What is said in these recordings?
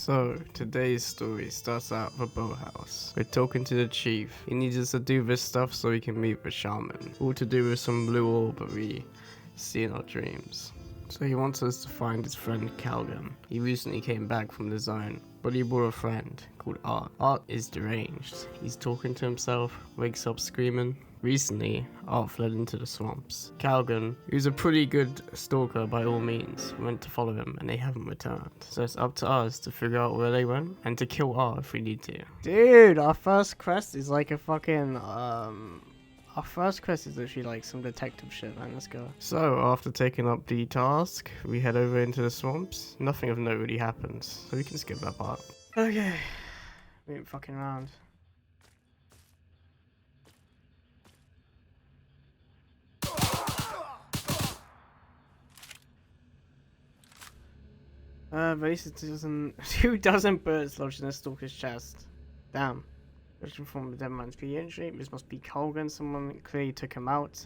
So, today's story starts out with a boathouse. We're talking to the chief. He needs us to do this stuff so he can meet the shaman. All to do with some blue orb that we see in our dreams. So he wants us to find his friend Calgan. He recently came back from the zone, but he brought a friend called Art. Art is deranged. He's talking to himself, wakes up screaming. Recently, Art fled into the swamps. Calgan, who's a pretty good stalker by all means, went to follow him and they haven't returned. So it's up to us to figure out where they went and to kill Art if we need to. Dude, our first quest is like a fucking, our first quest is literally like some detective shit, man. Let's go. So, after taking up the task, we head over into the swamps. Nothing of note really happens, so we can skip that part. Okay. We ain't fucking around. Basically, 2 dozen birds lodged in a stalker's chest. Damn. Judging from the dead man's entry, this must be Colgan. Someone clearly took him out.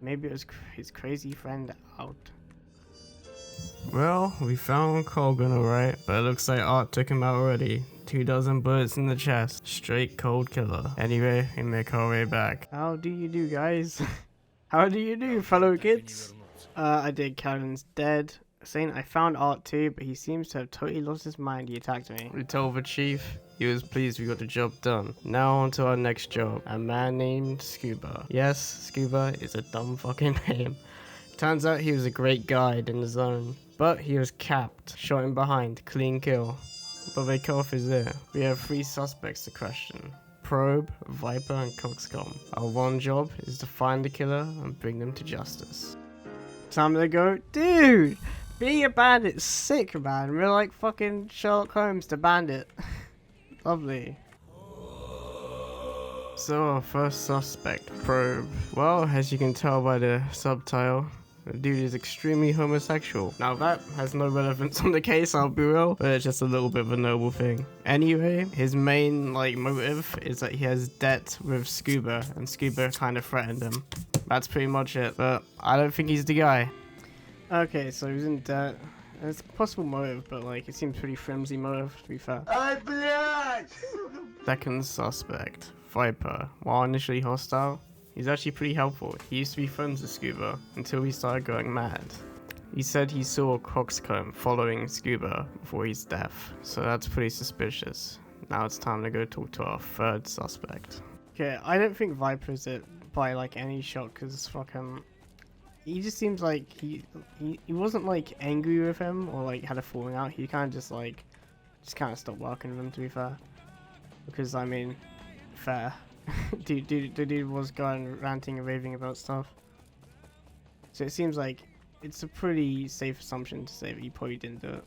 Maybe it was his crazy friend Out. Well, we found Colgan alright, but it looks like Art took him out already. 2 dozen bullets in the chest. Straight cold killer. Anyway, we make our way back. How do you do, guys? How do you do, fellow kids? I did. Colgan's dead. Saying I found Art too, but he seems to have totally lost his mind. He attacked me. We told the chief. He was pleased we got the job done. Now on to our next job. A man named Scuba. Yes, Scuba is a dumb fucking name. Turns out he was a great guide in the zone. But he was capped. Shot in behind. Clean kill. But they cut off his ear. We have 3 suspects to question. Probe, Viper, and Coxcomb. Our one job is to find the killer and bring them to justice. Time to go. Dude! Being a bandit's sick, man. We're like fucking Sherlock Holmes to bandit. Lovely. So our first suspect, Probe. Well, as you can tell by the subtitle, the dude is extremely homosexual. Now that has no relevance on the case, I'll be real, but it's just a little bit of a noble thing. Anyway, his main motive is that he has debt with Scuba, and Scuba kind of threatened him. That's pretty much it, but I don't think he's the guy. Okay, so he's in debt. It's a possible motive, but like it seems pretty flimsy motive, to be fair. Second suspect, Viper. While initially hostile, he's actually pretty helpful. He used to be friends with Scuba until he started going mad. He said he saw Coxcomb following Scuba before his death, so that's pretty suspicious. Now it's time to go talk to our third suspect. Okay, I don't think Viper's it by like any shot, because fucking he just seems like he wasn't like angry with him or like had a falling out. He kind of just kind of stopped working with him, to be fair. Because I mean, fair. the dude was going ranting and raving about stuff. So it seems like it's a pretty safe assumption to say that he probably didn't do it.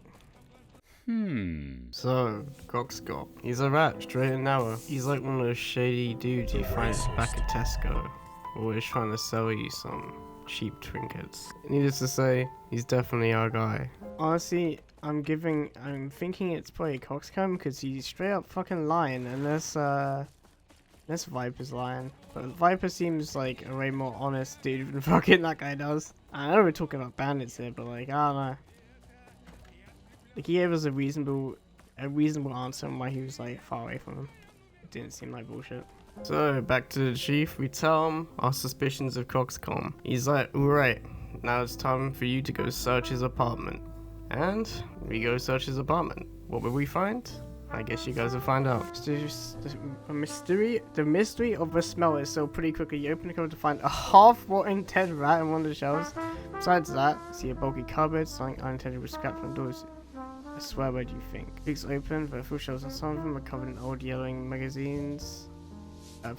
So, Coxcomb. He's a rat, straight and narrow. He's like one of those shady dudes you find back at Tesco. Always trying to sell you some cheap trinkets. Needless to say, he's definitely our guy. Honestly, I'm thinking it's probably Coxcomb because he's straight up fucking lying, unless Viper's lying. But Viper seems like a way more honest dude than fucking that guy does. I know we're talking about bandits here, but like, I don't know. Like, he gave us a reasonable answer on why he was like far away from him. It didn't seem like bullshit. So, back to the chief, we tell him our suspicions of Coxcomb. He's like, alright, now it's time for you to go search his apartment. And we go search his apartment. What will we find? I guess you guys will find out. The mystery of the smell is so pretty quickly. You open the cupboard to find a half-rotten dead rat in one of the shelves. Besides that, see a bulky cupboard, something unintentionally was scrapped from doors. I swear, where do you think? Big's open, but full shelves and some of them are covered in old yellowing magazines.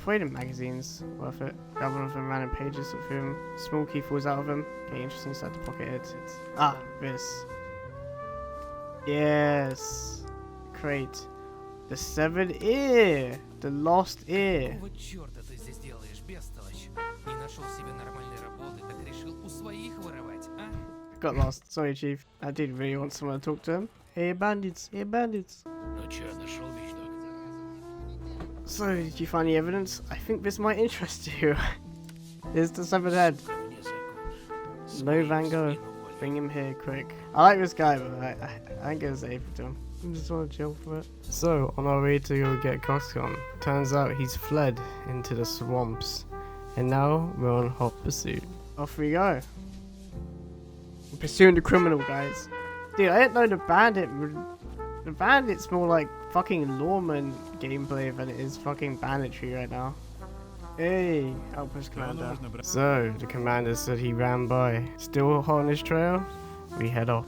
Paraded magazines, worth it. Grab one of them random pages of him. Small key falls out of him. Okay, interesting, start to pocket it. This. Yes. Crate. The severed ear. The lost ear. Got lost. Sorry, Chief. I did really want someone to talk to him. Hey, bandits. Hey, bandits. So, did you find any evidence? I think this might interest you. Here's the severed head. No Van Gogh. Bring him here quick. I like this guy, but I ain't gonna say anything to him. I just want to chill for it. So, on our way to go get Coxcom, turns out he's fled into the swamps. And now we're on hot pursuit. Off we go. We're pursuing the criminal, guys. Dude, I didn't know the bandit's more like fucking lawman gameplay than it is fucking banditry right now. Hey, outpost commander. So, the commander said he ran by. Still hot on his trail? We head off.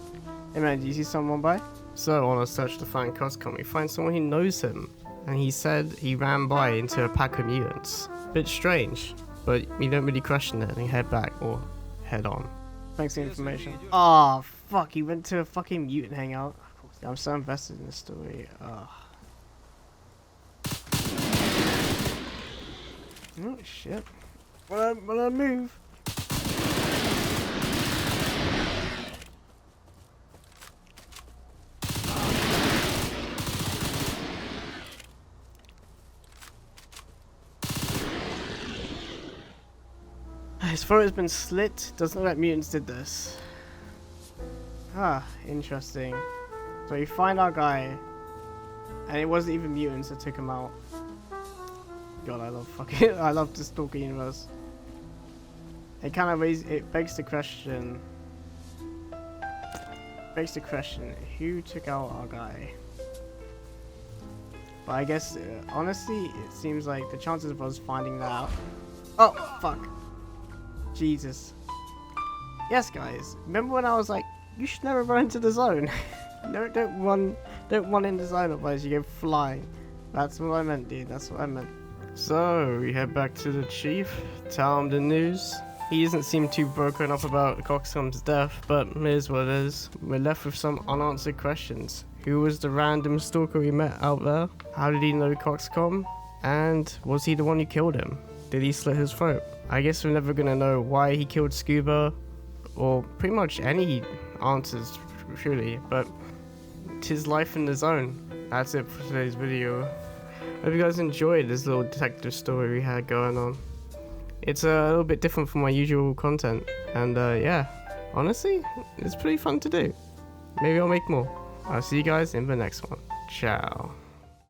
Hey man, do you see someone by? So, on a search to find Coscom, we find someone who knows him. And he said he ran by into a pack of mutants. Bit strange, but we don't really question it and head back or head on. Thanks for the information. Oh, fuck, he went to a fucking mutant hangout. I'm so invested in this story. Oh shit. When I move. His throat has been slit. Doesn't look like mutants did this. Ah, interesting. So you find our guy, and it wasn't even mutants that took him out. God, I love the Stalker universe. It kind of begs the question. Who took out our guy? But I guess, honestly, it seems like the chances of us finding that out. Oh, fuck. Jesus. Yes, guys. Remember when I was like, you should never run into the zone. Don't run in the zone, otherwise you go flying. That's what I meant, dude. That's what I meant. So, we head back to the chief, tell him the news. He doesn't seem too broken up about Coxcom's death, but here's what it is. We're left with some unanswered questions. Who was the random stalker we met out there? How did he know Coxcom? And was he the one who killed him? Did he slit his throat? I guess we're never gonna know why he killed Scuba, or pretty much any answers, truly, but it's his life in the zone. That's it for today's video. Hope you guys enjoyed this little detective story we had going on. It's a little bit different from my usual content, and yeah, honestly, it's pretty fun to do. Maybe I'll make more. I'll see you guys in the next one. Ciao.